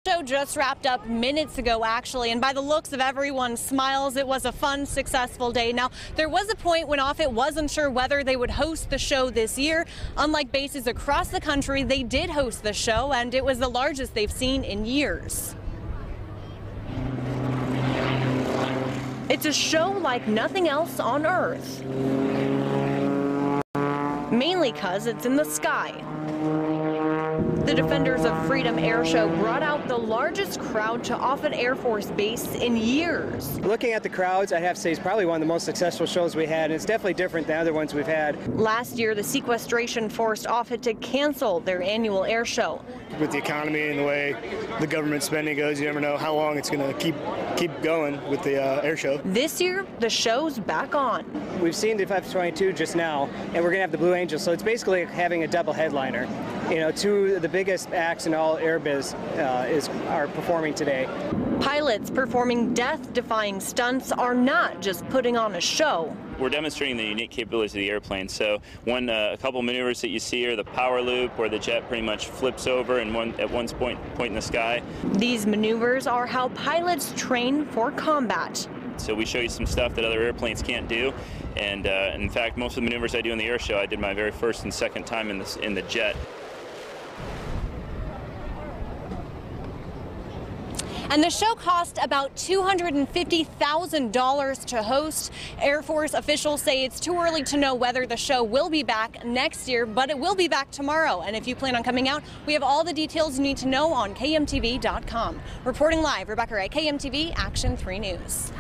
Show just wrapped up minutes ago, actually, and by the looks of everyone's smiles, it was a fun, successful day. Now, there was a point when Offutt wasn't sure whether they would host the show this year. Unlike bases across the country, they did host the show, and it was the largest they've seen in years. It's a show like nothing else on Earth, mainly because it's in the sky. The Defenders of Freedom Air Show brought out the largest crowd to Offutt Air Force Base in years. Looking at the crowds, I have to say it's probably one of the most successful shows we had, and it's definitely different than other ones we've had. Last year, the sequestration forced Offutt to cancel their annual air show. With the economy and the way the government spending goes, you never know how long it's going to keep going with the air show. This year, the show's back on. We've seen the F-22 just now, and we're going to have the Blue Angels, so it's basically having a double headliner. You know, two of the biggest acts in all air biz are performing today. Pilots performing death-defying stunts are not just putting on a show. We're demonstrating the unique capabilities of the airplane. So a couple maneuvers that you see are the power loop, where the jet pretty much flips over and at one point in the sky. These maneuvers are how pilots train for combat. So we show you some stuff that other airplanes can't do, and in fact, most of the maneuvers I do in the air show, I did my very first and second time in the jet. And the show cost about $250,000 to host. Air Force officials say it's too early to know whether the show will be back next year, but it will be back tomorrow. And if you plan on coming out, we have all the details you need to know on KMTV.com. Reporting live, Rebecca Ray, KMTV Action 3 News.